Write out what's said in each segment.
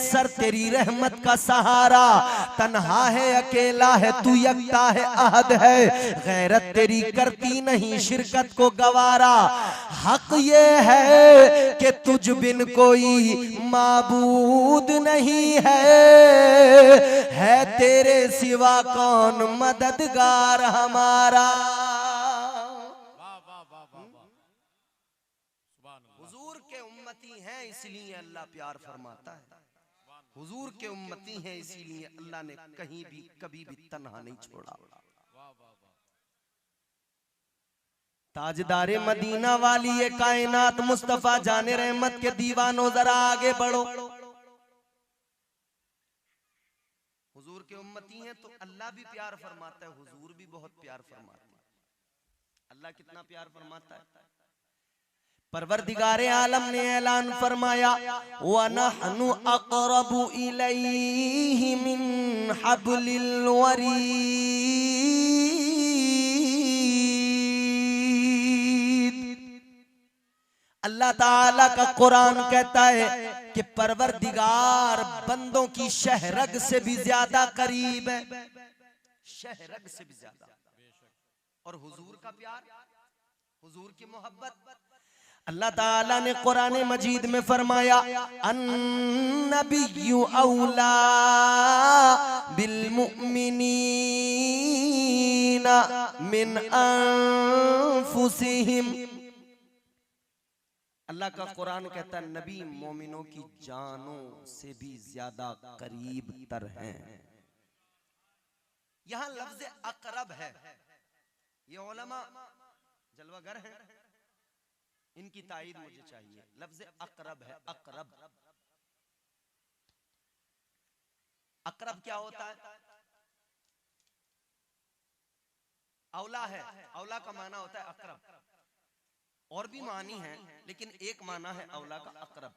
Sir तेरी रहमत का सहारा, तन्हा है अकेला है तू यकता है अहद है, गैरत तेरी करती नहीं शिरकत को गवारा। हक ये है कि तुझ बिन कोई माबूद नहीं है तेरे सिवा कौन मददगार हमारा। हुजूर के उम्मती हैं इसलिए अल्लाह प्यार फरमाता है, हुजूर के उम्मती हैं इसीलिए अल्लाह ने कहीं भी कभी भी तन्हा नहीं छोड़ा। ताजदारे मदीना वाली ये कायनात मुस्तफा जाने रहमत के दीवानों जरा आगे बढ़ो। हुजूर के उम्मती हैं तो अल्लाह भी प्यार फरमाता है, हुजूर भी बहुत प्यार फरमाते हैं। अल्लाह कितना प्यार फरमाता है। परवरदिगारे आलम ने ऐलान फरमाया व नहनु अक़रबु इलैहि मिन हब्लिल वरीद। अल्लाह ताला का कुरान कहता है कि परवरदिगार बंदों की शहरग से भी ज्यादा करीब है, शहरग से भी ज्यादा। और हुजूर का प्यार, हुजूर की मोहब्बत, अल्लाह ताला ने कुरान मजीद में फरमाया अन्नबिय्यु औला बिल मुमिनीना मिन अनफुसिहिम। अल्लाह का कुरान कहता है नबी मोमिनों की जानों से भी ज्यादा करीब तर हैं। यहां लफ्ज अकरब है, ये उलमा जलवागर हैं, इनकी ताईद मुझे चाहिए। लफ्ज अकरब है, अकरब। अकरब क्या होता है? औला है, औला का माना होता है अकरब। और भी मानी है लेकिन एक माना है औला का अकरब।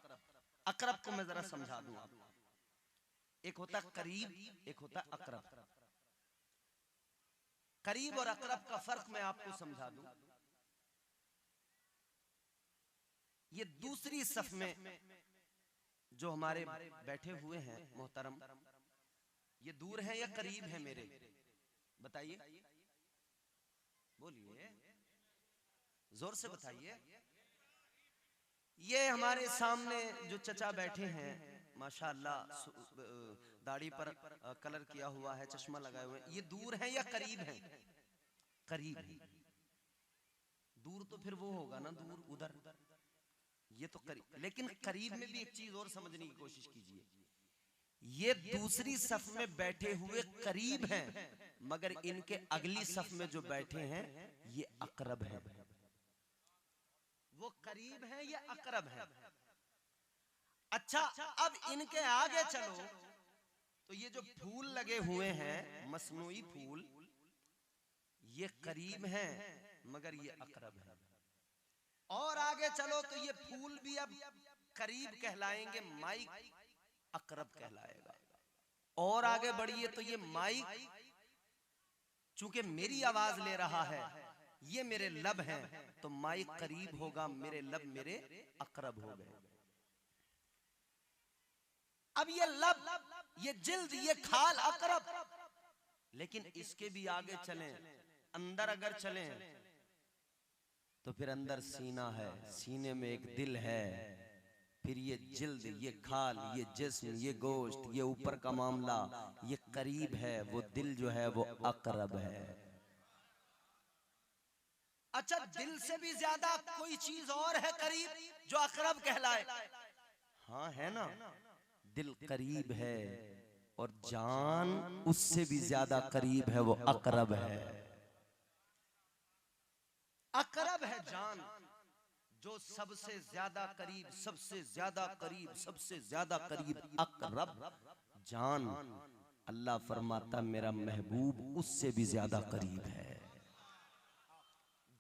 अकरब को मैं जरा समझा दूं आपको। एक होता है करीब, एक होता है अकरब। करीब और अकरब का फर्क मैं आपको समझा दूं। ये दूसरी सफ में जो हमारे बैठे हुए हैं मोहतरम, ये दूर हैं या करीब हैं मेरे? बताइए, बोलिए, जोर से बताइए। ये हमारे सामने जो चचा बैठे हैं माशाअल्लाह, दाढ़ी पर कलर किया हुआ है, चश्मा लगाए हुए हैं, ये दूर हैं या करीब हैं? करीब हैं। दूर तो फिर वो होगा ना, दूर उधर, ये तो करीब। लेकिन करीब में भी एक चीज और समझने की कोशिश कीजिए, ये दूसरी सफ में बैठे हुए करीब हैं, मगर इनके अगली सफ में जो बैठे हैं ये अकरब है। वो करीब है या अकरब है? अच्छा, अब इनके आगे चलो तो ये जो फूल लगे हुए हैं मसनूई फूल, ये करीब हैं मगर ये अकरब है। और आगे चलो तो ये फूल भी अब करीब कहलाएंगे, माइक अकरब कहलाएगा। और आगे बढ़िए तो ये माइक चूंकि मेरी आवाज ले रहा है, ये मेरे लब हैं, तो माइक करीब होगा, मेरे लब मेरे अकरब हो गए। अब ये लब, ये जिल्द, ये खाल अकरब, लेकिन इसके भी आगे चलें, अंदर अगर चलें तो फिर अंदर सीना है, सीने में एक दिल है, फिर ये जिल्द, ये खाल, ये जिस्म, ये गोश्त, ये ऊपर का मामला, ये करीब है, वो दिल जो है वो अकरब है। अच्छा, दिल से भी ज्यादा कोई चीज और है करीब जो अकरब कहलाए? हाँ है ना, दिल करीब है और जान उससे भी ज्यादा करीब है, वो अकरब है। अकरब है जान, जो सबसे ज्यादा करीब, सबसे ज्यादा करीब, सबसे ज्यादा करीब, अकरब जान। अल्लाह फरमाता मेरा महबूब उससे भी ज्यादा करीब है,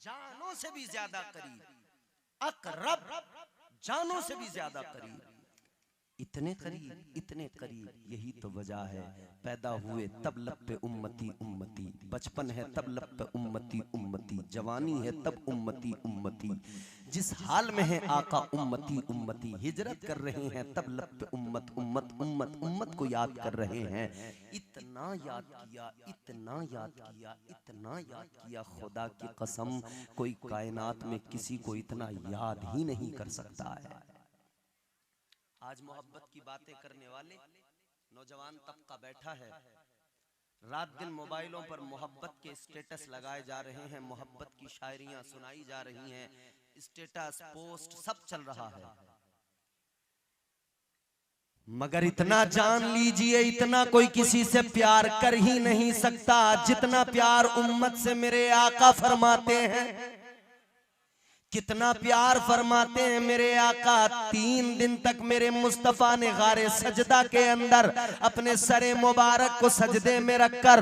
जानों से भी ज्यादा करीब, अकरब जानों से भी ज्यादा करीब। इतने करीब, यही तो वजह है। पैदा हुए तब लब पे उम्मती उम्मती, बचपन है तब लब पे उम्मती उम्मती, जवानी है तब उम्मती उम्मती, जिस हाल में है आका उम्मती उम्मती, हिजरत कर रहे हैं तब लब पे उम्मत उम्मत उम्मत उम्मत को याद कर रहे हैं। इतना याद किया, इतना याद किया, इतना याद किया, खुदा की कसम कोई कायनात में किसी को इतना याद ही नहीं कर सकता है। आज मोहब्बत की बातें करने वाले नौजवान तबका बैठा है, रात दिन मोबाइलों पर मोहब्बत के स्टेटस लगाए जा रहे हैं, मोहब्बत की शायरियां सुनाई जा रही हैं, स्टेटस पोस्ट सब चल रहा है। मगर इतना जान लीजिए, इतना कोई किसी से प्यार कर ही नहीं सकता जितना प्यार उम्मत से मेरे आका फरमाते हैं। कितना प्यार फरमाते हैं मेरे आका। 3 दिन तक मेरे मुस्तफा ने गारे सजदा के अंदर अपने सरे मुबारक को सजदे में रखकर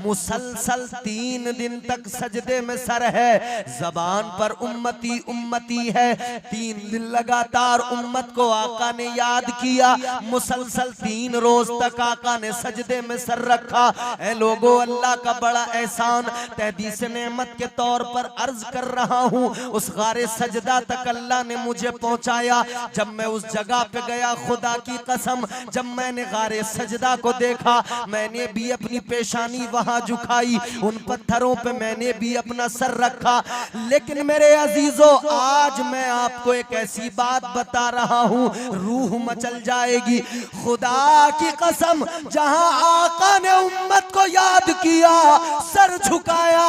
मुसलसल 3 दिन तक सजदे में सर है, जबान पर उम्मती उम्मती है। 3 दिन लगातार उम्मत को आका ने याद किया, मुसलसल 3 रोज तक आका ने सजदे में सर रखा। ऐ लोगों, अल्लाह का बड़ा एहसान तहदीस नेमत के तौर पर अर्ज कर रहा हूँ। उस सजदा तक अल्लाह ने मुझे पहुंचाया। जब मैं उस जगह पे गया, खुदा की कसम, जब मैंने गारे सजदा को देखा, मैंने भी अपनी पेशानी वहां झुकाई, उन पत्थरों पे मैंने भी अपना सर रखा। लेकिन मेरे अजीजों, आज मैं आपको एक ऐसी बात बता रहा हूं, रूह मचल जाएगी। खुदा की कसम, जहां आका ने उम्मत को याद किया, सर झुकाया,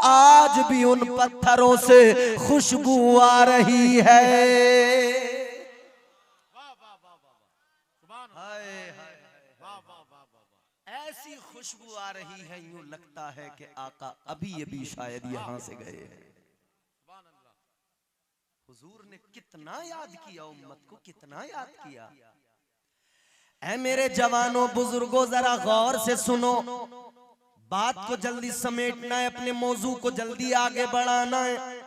आज भी उन पत्थरों से खुशबू आ रही है। ऐसी खुशबू आ रही है, यूं लगता है कि आका अभी शायद यहां से गए हैं। हुजूर ने कितना याद किया उम्मत को, कितना याद किया। ऐ मेरे जवानों बुजुर्गों, जरा गौर से सुनो, बात को जल्दी समेटना है, अपने मौजू को जल्दी आगे बढ़ाना है।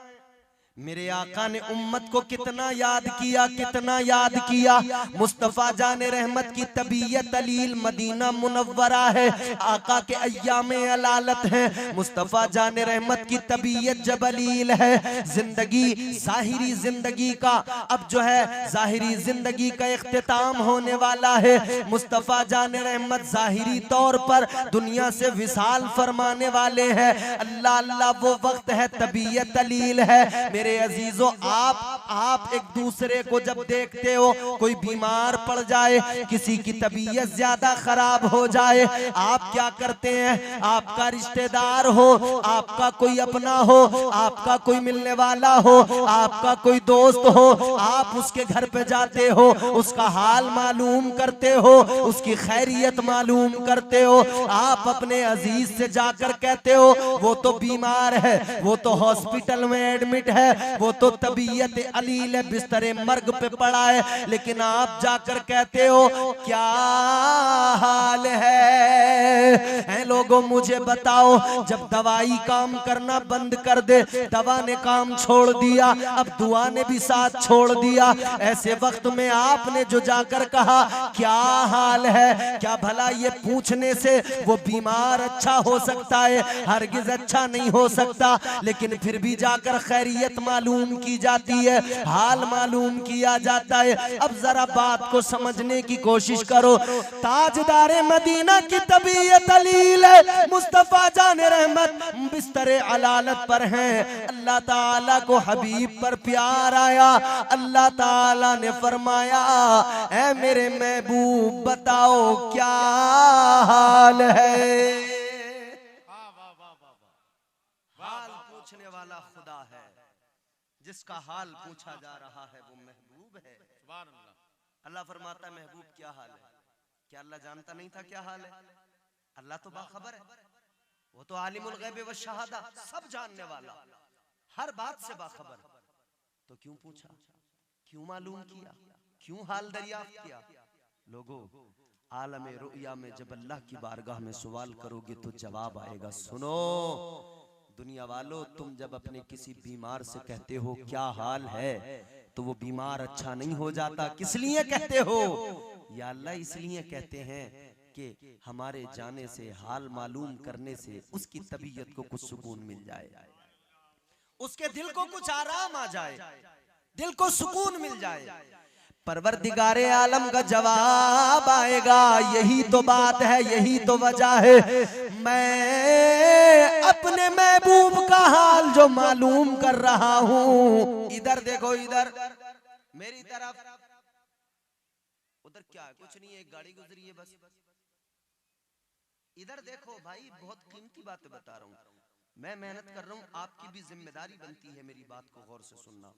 मेरे आका ने उम्मत को कितना याद किया, कितना याद किया। मुस्तफा जाने रहमत की तबीयत अलील मदीना मुनव्वरा है, आका के अय्यामे अलालत है। मुस्तफा जाने रहमत की तबीयत जबलील है। जिंदगी, जाहिरी जिंदगी का अब जो है, जाहिरी जिंदगी का इख्तिताम होने वाला है। मुस्तफा जाने रहमत जाहिरी तौर पर दुनिया से विसाल फरमाने वाले हैं। अल्लाह अल्लाह वो वक्त है, तबीयत अलील है। मेरे अजीजों, आप एक दूसरे को जब देखते हो, कोई बीमार पड़ जाए, किसी की तबीयत ज्यादा खराब हो जाए, आप क्या करते हैं? आपका रिश्तेदार हो, आपका कोई अपना हो, आपका कोई मिलने वाला हो, आपका कोई दोस्त हो, आप उसके घर पे जाते हो, उसका हाल मालूम करते हो, उसकी खैरियत मालूम करते हो। आप अपने अजीज से जाकर कहते हो, वो तो बीमार है, वो तो हॉस्पिटल में एडमिट है, वो तो तबीयत अलील है, बिस्तरे मर्ग पे पड़ा है। लेकिन आप जाकर कहते हो, क्या हाल है? लोगों मुझे बताओ, जब दवाई काम करना बंद कर दे, दवा ने काम छोड़ दिया, अब दुआ ने भी साथ छोड़ दिया, ऐसे वक्त में आपने जो जाकर कहा क्या हाल है, क्या भला ये पूछने से वो बीमार अच्छा हो सकता है? हरगिज अच्छा नहीं हो सकता। लेकिन फिर भी जाकर खैरियत मालूम की जाती है, हाल मालूम किया जाता है। अब जरा बात को समझने की कोशिश करो। ताजदारे मदीना की तबीयत अलील है, मुस्तफा जाने रहमत बिस्तरे अलालत पर हैं। अल्लाह ताला को हबीब पर प्यार आया, अल्लाह ताला ने फरमाया, ऐ मेरे महबूब बताओ क्या हाल है? हाल पूछने वाला खुदा है, जिसका हाल पूछा जा रहा है वो महबूब है। अल्लाह फरमाता है, महबूब क्या हाल है? क्या अल्लाह जानता नहीं था क्या हाल है? अल्लाह तो बाखबर है, वो तो आलिमुल गैब व शहादा, सब जानने वाला, हर बात से बाखबर। तो क्यों पूछा, क्यों मालूम किया, क्यों हाल दरियाफ्त किया? लोगों, आलम रुया में जब अल्लाह की बारगाह में सवाल करोगे तो जवाब आएगा। सुनो दुनिया वालों, तुम जब अपने किसी बीमार से कहते हो क्या हाल है, तो वो बीमार अच्छा नहीं हो जाता। किस लिए कहते हो? या अल्लाह इसलिए कहते हैं कि हमारे जाने से, हाल मालूम करने से उसकी तबीयत को कुछ सुकून मिल जाए, उसके दिल को कुछ आराम आ जाए, दिल को सुकून मिल जाए। परवरदिगारे आलम का जवाब आएगा, यही तो बात है, यही तो वजह है, मैं अपने महबूब का हाल जो मालूम कर रहा हूं। इधर देखो, इधर मेरी तरफ, उधर क्या है? कुछ नहीं है, एक गाड़ी गुजरी है बस। इधर देखो भाई, बहुत कीमती बातें बता रहा हूं, मैं मेहनत कर रहा हूं, आपकी भी जिम्मेदारी बनती है मेरी बात को गौर से सुनना।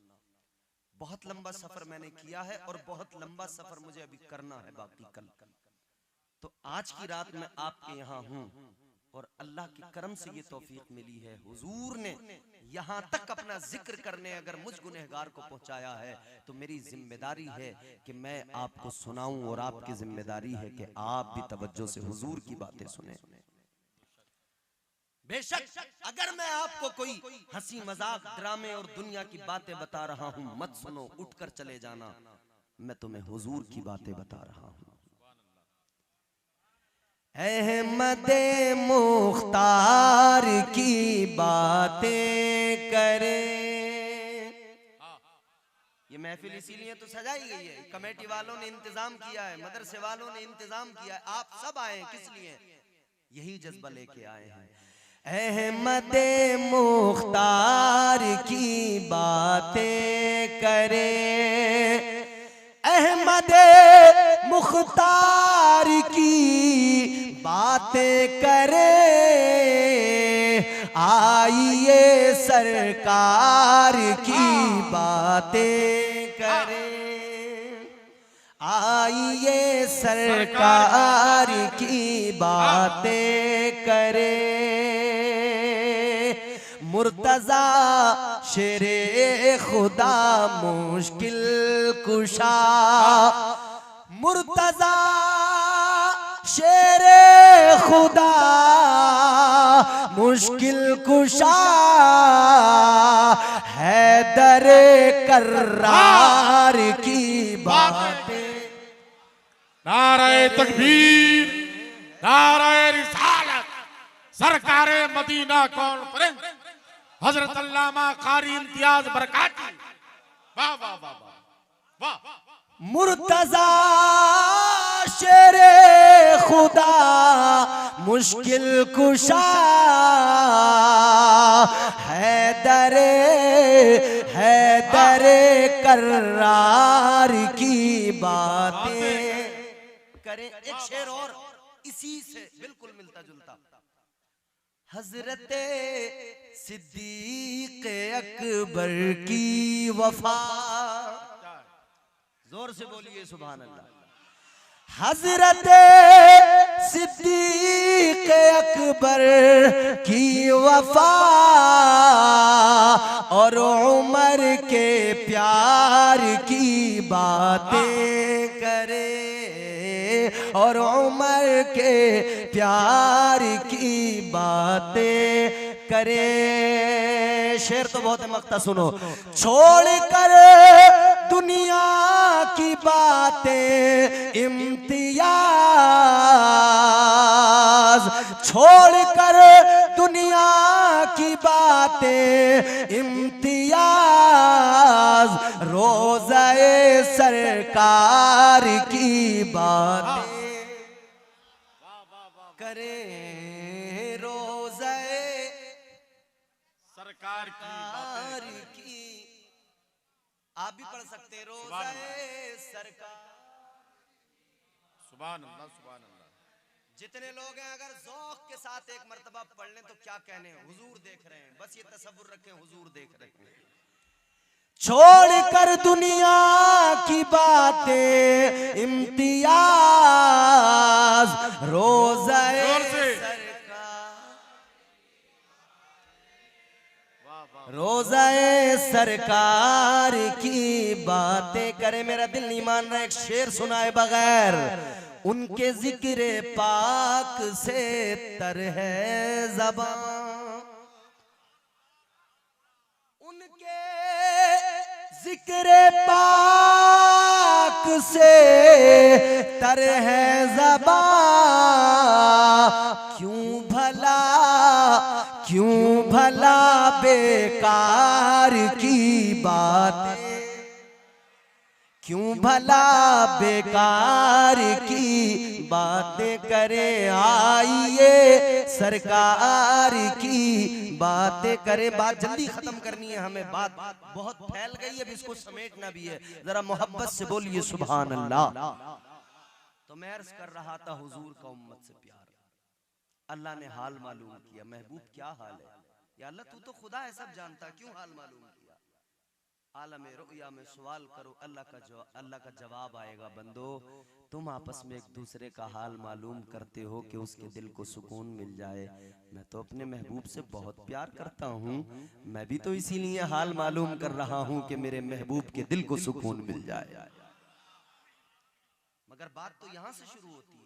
बहुत लंबा सफर मैंने किया है और बहुत लंबा सफर मुझे अभी करना है बाकी कल। तो आज की रात मैं आपके यहाँ हूँ और अल्लाह के करम से ये तौफीक मिली है, हुजूर ने यहाँ तक अपना जिक्र करने अगर मुझ गुनहगार को पहुँचाया है तो मेरी जिम्मेदारी है कि मैं आपको सुनाऊं, और आपकी जिम्मेदारी है कि आप भी तवज्जो से हुजूर की बातें सुने। बेशक अगर मैं आपको कोई हंसी मजाक, ड्रामे और दुनिया की बातें बता रहा हूं, मत सुनो, उठकर चले जाना, मैं तुम्हें हुजूर की बातें बता रहा हूं। अहमदे मुख्तार की बातें करें। ये महफिल इसीलिए तो सजाई गई है, कमेटी वालों ने इंतजाम किया है, मदरसे वालों ने इंतजाम किया है, आप सब आए किस लिए? यही जज्बा लेके आए हैं। अहमदे मुख्तार की बातें करें, अहमदे मुख्तार की बातें करें, आइए सरकार की बातें करें, आइए सरकार की बातें करें। मुर्तजा शेरे खुदा मुश्किल कुशा, मुर्तजा शेरे खुदा मुश्किल कुशा, हैदर कर्रार की बातें। नारे तकबीर, नारे रिसालत, सरकारे मदीना कॉन्फ्रेंस, हजरत अल्लामा कारी इम्तियाज बरकाती। वाह वाह वाह वाह वाह। मुर्तजा शेरे खुदा मुश्किल कुशा, हैदरे हैदरे कर्रार की बातें करें। एक शेर और इसी से बिल्कुल मिलता जुलता। हजरते सिद्दीक अकबर की वफा, जोर से बोलिए सुभान अल्लाह। हजरत सिद्दीक अकबर की वफा और उमर के प्यार की बातें करे, और उमर के प्यार की बातें करे। शेर तो बहुत है, मक्ता सुनो। छोड़कर दुनिया की बातें इम्तियाज, छोड़कर दुनिया की बातें इम्तियाज, रोज़े सरकार की बातें करें, रोज़े सरकार की। आप भी पढ़ सकते हैं, रोज़े सरकार। सुभान अल्लाह, सुभान अल्लाह। जितने लोग हैं अगर ज़ौक़ के साथ एक मर्तबा पढ़ लें तो क्या कहने, हुजूर देख रहे हैं, बस ये तसव्वुर रखें, हुजूर देख रहे हैं। छोड़कर दुनिया की बातें इम्तियाज, रोज़े रोज़े सरकार की बातें करे। मेरा दिल नहीं मान रहा एक शेर सुनाए बगैर। उनके जिक्र पाक से तर है ज़बान, उनके जिक्र पाक से तर है ज़बां, क्यों भला बेकार की बातें, क्यों भला बेकार की बातें करे, आइए सरकार की बातें करे। बात जल्दी खत्म करनी है हमें, बात बहुत फैल गई है, अब इसको समेटना भी है। जरा मोहब्बत से बोलिए सुभान अल्लाह। तो मैं अर्ज कर रहा था हुजूर का उम्मत से प्यार, अल्लाह ने हाल मालूम किया। महबूब क्या हाल है? या अल्लाह तू तो खुदा है, सब जानता, क्यों हाल मालूम किया? आलम रुया में सवाल करो, अल्लाह का जवाब आएगा। बंदो तुम आपस में एक दूसरे का हाल मालूम करते हो कि उसके दिल को सुकून मिल जाए। मैं तो अपने महबूब से बहुत प्यार करता हूँ, मैं भी तो इसीलिए हाल मालूम कर रहा हूँ कि मेरे महबूब के दिल को सुकून मिल जाए। मगर बात तो यहां से शुरू होती है।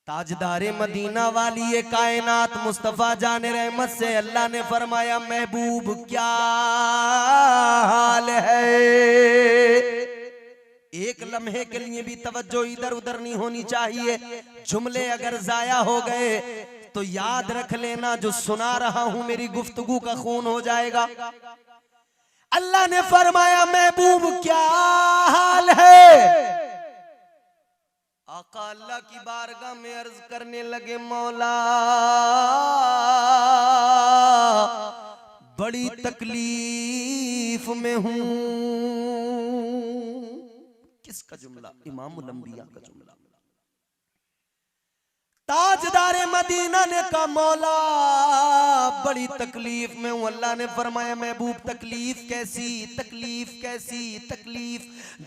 ताजदारे मदीना वाली ये कायनात मुस्तफा जाने रहमत से अल्लाह ने फरमाया, महबूब क्या हाल है? एक लम्हे के लिए भी तवज्जो इधर उधर नहीं होनी चाहिए। जुमले अगर जाया हो गए तो याद रख लेना, जो सुना रहा हूं मेरी गुफ्तगू का खून हो जाएगा। अल्लाह ने फरमाया, महबूब क्या हाल है? आका अल्लाह की बारगाह में अर्ज करने लगे, मौला बड़ी तकलीफ में हूं। किसका जुमला? इमामुल अंबिया का जुमला। ताजदारे मदीना ने कहा, मौला बड़ी तकलीफ में हूं। अल्लाह ने फरमाया, महबूब तकलीफ कैसी? तकलीफ कैसी? तकलीफ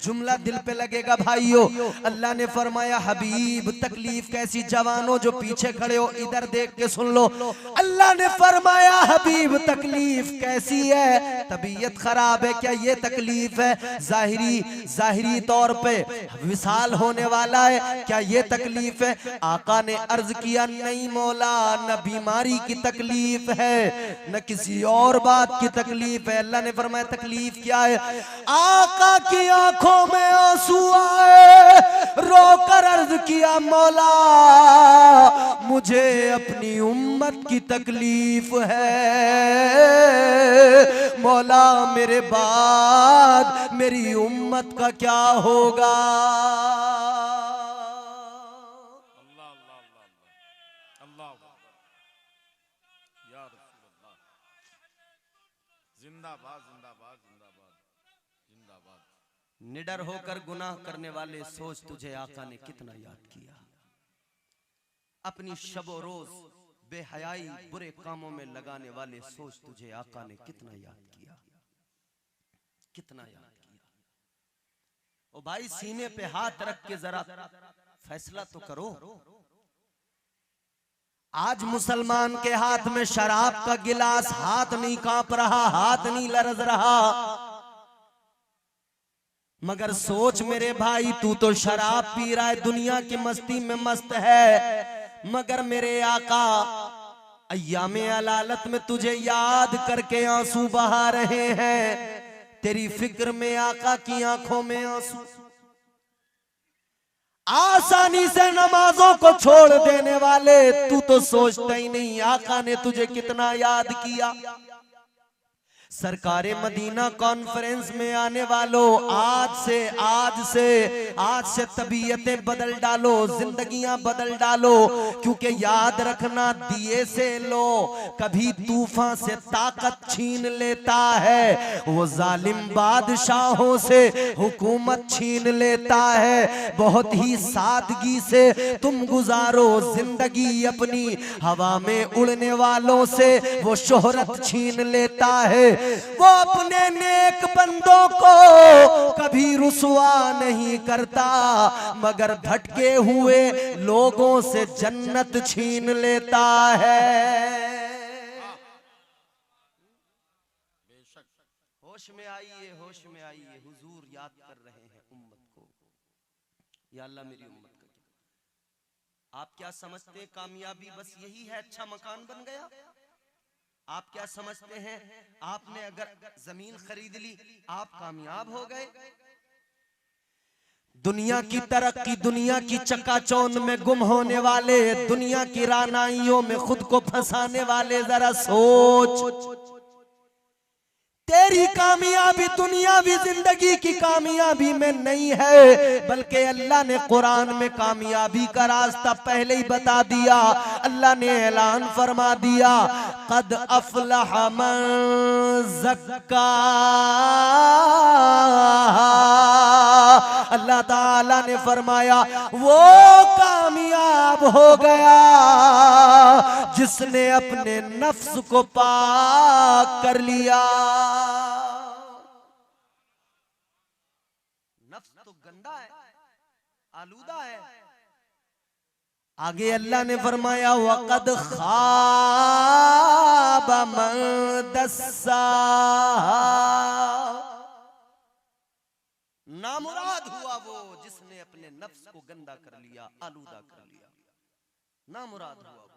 जुमला दिल पे लगेगा भाइयों। अल्लाह ने फरमाया, हबीब तकलीफ कैसी? जवानों जो पीछे खड़े हो इधर देख के सुन लो। अल्लाह ने फरमाया, हबीब तकलीफ कैसी है? तबीयत खराब है क्या? ये तकलीफ है। जाहिरी तौर पे विसाल होने वाला है क्या? ये तकलीफ है। आका ने अर्ज किया, नहीं मौला, न बीमारी की तकलीफ है न किसी और बात की तकलीफ है। अल्लाह ने फरमाया, तकलीफ क्या है? आका की आंखों में आंसू आए, रोकर अर्ज किया, मौला मुझे अपनी उम्मत की तकलीफ है। मौला मेरे बाद मेरी उम्मत का क्या होगा? जिंदाबाद जिंदाबाद जिंदाबाद जिंदाबाद। निडर होकर गुनाह करने वाले, सोच तुझे आका ने कितना याद किया। अपनी शबो रोज बेहयाई बुरे कामों में लगाने वाले, सोच तुझे आका ने कितना याद किया, कितना याद किया। ओ भाई सीने पे हाथ रख के जरा फैसला तो करो। आज मुसलमान के हाथ में शराब का गिलास, हाथ नहीं कांप रहा, हाथ नहीं लरज रहा। मगर सोच मेरे भाई, तू तो शराब पी रहा है, दुनिया की मस्ती में मस्त है, मगर मेरे आका अय्यामे अलालत में तुझे याद करके आंसू बहा रहे हैं। तेरी फिक्र में आका की आंखों में आंसू। आसानी से नमाजों को छोड़ देने वाले, तू तो सोचता ही नहीं आका ने तुझे कितना याद किया। सरकारे मदीना कॉन्फ्रेंस में आने वालों, आज से तबीयतें बदल डालो, जिंदगियां बदल डालो। क्योंकि याद रखना, दिए से लो कभी तूफान से ताकत छीन लेता है, वो जालिम बादशाहों से हुकूमत छीन लेता है। बहुत ही सादगी से तुम गुजारो जिंदगी अपनी, हवा में उड़ने वालों से वो शोहरत छीन लेता है। वो अपने नेक बंदों को कभी रुसवा नहीं करता, मगर भटके हुए लोगों से जन्नत छीन लेता है। होश में आइए, होश में आइए, हुजूर याद कर रहे हैं उम्मत को। या अल्लाह मेरी उम्मत का क्या? आप क्या समझते हैं कामयाबी बस यही है, अच्छा मकान बन गया? आप क्या समझते हैं आपने अगर जमीन खरीद ली आप कामयाब हो गए? दुनिया की तरक्की, दुनिया की चकाचौंध में गुम होने वाले, दुनिया की रानाइयों में खुद को फंसाने वाले, जरा सोच, तेरी कामयाबी दुनियावी जिंदगी की कामयाबी में नहीं है, बल्कि अल्लाह ने कुरान में कामयाबी का रास्ता पहले ही बता दिया। अल्लाह ने ऐलान फरमा दिया, कद अफलह मन ज़क्का। अल्लाह ताला ने फरमाया वो कामयाब हो गया जिसने अपने नफ्स को पाक कर लिया। नफ्स तो गंदा है, आलूदा है। आगे अल्लाह ने फरमाया वक़द खाब मन दस्सा। नामुराद हुआ वो जिसने अपने नफ्स को गंदा कर लिया, आलूदा कर लिया, नामुराद हुआ वो।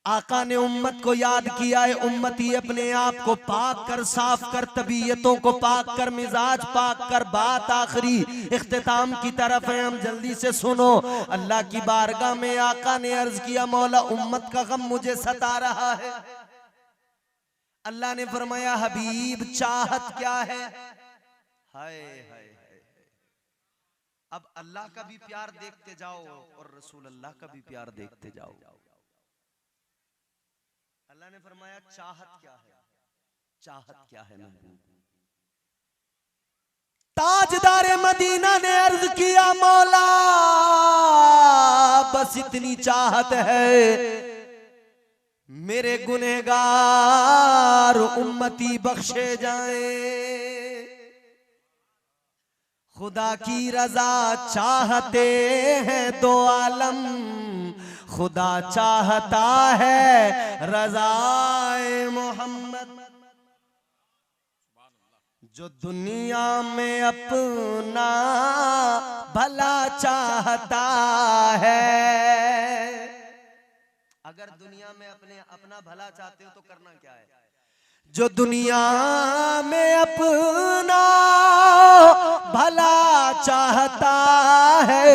आका ने उम्मत को याद किया है, उम्मती अपने आप को पाक कर, साफ कर, तबीयतों को पाक कर, मिजाज पाक कर। बात आखिरी इख्तिताम की तरफ है, हम जल्दी से सुनो। अल्लाह की बारगाह में आका ने अर्ज किया, मौला उम्मत का गम मुझे सता रहा है। अल्लाह ने फरमाया हबीब चाहत क्या है? हाय हाय हाय। अब अल्लाह का भी प्यार देखते जाओ और रसूल अल्लाह का भी प्यार देखते जाओ। अल्लाह ने फरमाया चाहत क्या है? चाहत क्या है महबूब? ताजदारे मदीना ने अर्ज किया, मौला बस इतनी चाहत है मेरे गुनहगार उम्मती बख्शे जाएं। खुदा की रजा चाहते हैं दो आलम, खुदा चाहता है रज़ाए मोहम्मद। जो दुनिया में अपना भला चाहता है, अगर दुनिया में अपना भला चाहते हो तो करना क्या है? जो दुनिया में अपना भला चाहता है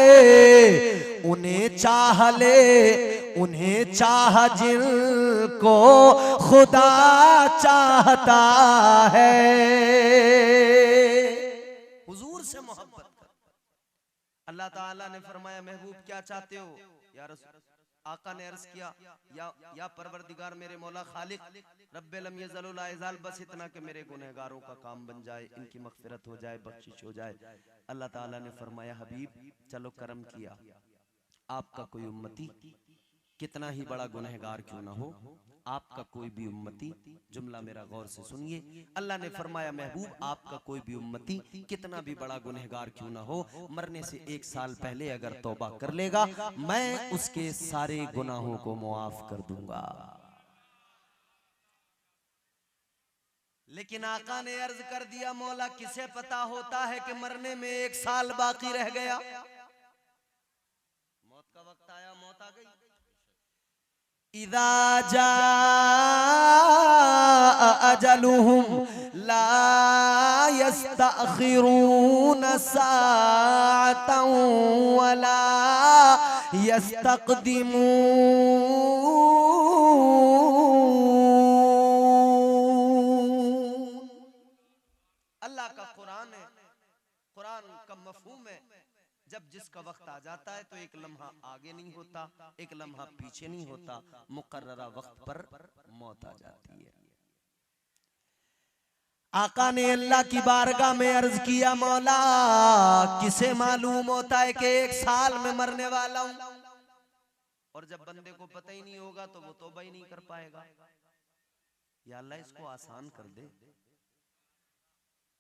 उन्हें चाह ले, उन्हें चाह जिनको खुदा चाहता है। हुजूर से मोहब्बत कर। अल्लाह ताला ने फरमाया महबूब क्या चाहते हो? या रसूल, आका ने अर्ज किया या परवरदिगार मेरे मौला खालिक रब्बे लम यज़ल ला यज़ाल, बस इतना कि मेरे गुनहगारों का काम बन जाए, इनकी मग़फ़िरत हो जाए, बख्शिश हो जाए। अल्लाह ताला ने फरमाया हबीब चलो करम किया, आपका कोई उम्मती कितना ही बड़ा गुनहगार क्यों ना हो, आपका कोई भी उम्मती, जुमला मेरा गौर से सुनिए। अल्लाह ने फरमाया महबूब आपका कोई भी उम्मती कितना भी बड़ा गुनहगार क्यों ना हो, मरने से 1 साल पहले अगर तौबा कर लेगा मैं उसके सारे गुनाहों को मुआफ कर दूंगा। लेकिन आका ने अर्ज कर दिया, मौला किसे पता होता है कि मरने में 1 साल बाकी रह गया, मौत का वक्त आया, मौत आ गई। इज़ा जाअ अजलुहुम ला यस्तअखिरून साअतन वला यस्तक़दिमून। अल्लाह का कुरान है, कुरान का मफ़हूम है, जब जिसका वक्त आ जाता है तो एक लम्हा आगे नहीं होता, एक लम्हा पीछे नहीं होता, मुकर्ररा वक्त पर मौत आ जाती है। आका ने अल्लाह की बारगाह में अर्ज किया, मौला किसे मालूम होता है कि 1 साल में मरने वाला हूं? और जब बंदे को पता ही नहीं होगा तो वो तौबा ही नहीं कर पाएगा। या अल्लाह इसको आसान कर दे,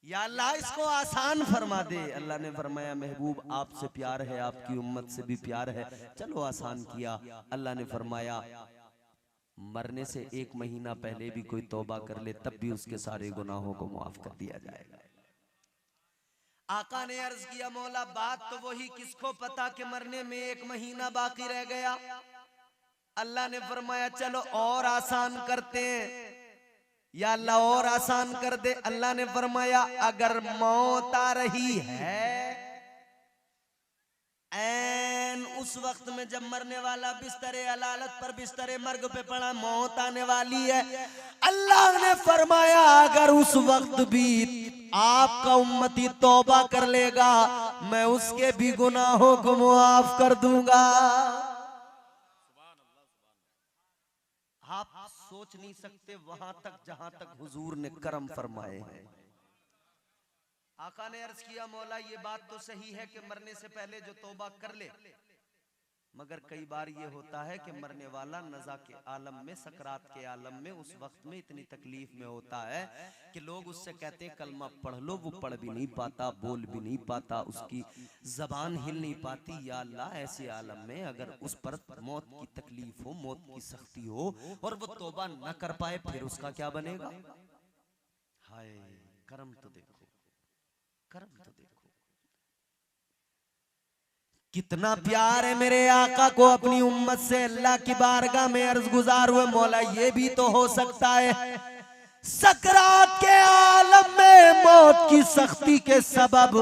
या अल्लाह इसको आसान फरमा दे। अल्लाह ने फरमाया महबूब आपसे प्यार है, आपकी उम्मत से भी प्यार है, चलो आसान किया। अल्लाह ने फरमाया मरने से 1 महीना पहले भी कोई तौबा कर ले तब भी उसके सारे गुनाहों को माफ कर दिया जाएगा। आका ने अर्ज किया, मौला बात तो वही, किसको पता कि मरने में 1 महीना बाकी रह गया। अल्लाह ने फरमाया चलो और आसान करते हैं, या अल्लाह और आसान कर दे। अल्लाह ने फरमाया अगर मौत आ रही है ऐन उस वक्त में जब मरने वाला बिस्तरे अलालत पर बिस्तरे मर्ग पे पड़ा, मौत आने वाली है, अल्लाह ने फरमाया अगर उस वक्त भी आपका उम्मती तौबा कर लेगा मैं उसके भी गुनाहों को मुआफ कर दूंगा। आप सोच नहीं सकते वहां तक जहां तक हुजूर ने करम फरमाए हैं। आका ने अर्ज किया मौला ये बात तो सही है कि मरने से पहले जो तौबा कर ले, मगर कई बार ये होता है कि मरने वाला नज़ा के आलम में, सकरात के आलम में, उस वक्त में इतनी तकलीफ में होता है कि लोग उससे कहते हैं कलमा पढ़ लो, वो पढ़ भी नहीं पाता, बोल भी नहीं पाता, उसकी जबान हिल नहीं पाती। या अल्लाह ऐसे आलम में अगर उस पर मौत की तकलीफ हो, मौत की सख्ती हो और वो तौबा न कर पाए फिर उसका क्या बनेगा। हाय करम तो देखो, करम तो देखो, कितना प्यार है मेरे आका को अपनी उम्मत से। अल्लाह की बारगाह में अर्ज गुजार हुए मौला ये भी तो हो सकता है सकरात के आलम में मौत की सख्ती के सबब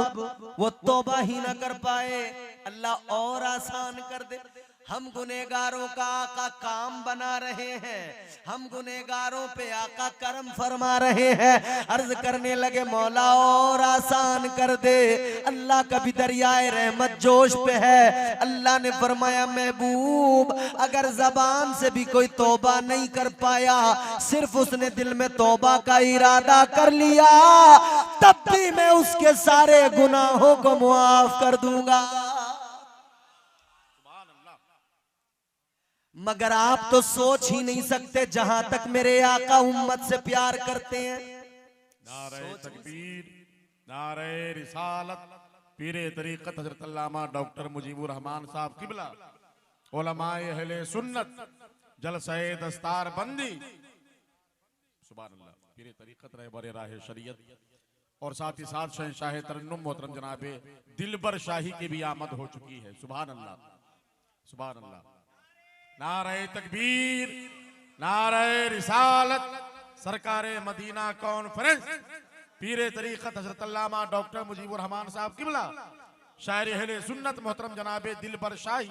वो तौबा ही न कर पाए, अल्लाह और आसान कर दे। हम गुनेगारों का आका काम बना रहे हैं, हम गुनेगारों पे आका करम फरमा रहे हैं। अर्ज करने लगे मौला और आसान कर दे। अल्लाह का भी दरियाए रहमत जोश पे है। अल्लाह ने फरमाया महबूब अगर जबान से भी कोई तौबा नहीं कर पाया, सिर्फ उसने दिल में तौबा का इरादा कर लिया, तब भी मैं उसके सारे गुनाहों को मुआफ कर दूंगा। मगर आप तो सोच ही नहीं सकते जहां तक मेरे आका उम्मत से प्यार करते हैं। नारे तकबीर, नारे रिसालत, पीरे तरीक़त हज़रत अल्लामा डॉक्टर मुजीबुर रहमान साहब किबला, उलमाए अहले सुन्नत, जलसे दस्तार बंदी, सुभान अल्लाह, पीरे तरीक़त रहबर राह शरीयत और साथ ही साथ शहंशाह तरन्नुम मोहतरम जनाबे दिलबर शाही की भी आमद हो चुकी है। सुभान अल्लाह, सुभान अल्लाह। नारे तकबीर, नारे रिसालत, सरकारे मदीना कॉन्फ्रेंस, पीरे तरीक़त हज़रत अल्लामा डॉक्टर मुजीबुर रहमान साहब किबला, शायर अहले सुन्नत मोहतरम जनाबे दिलबर शाही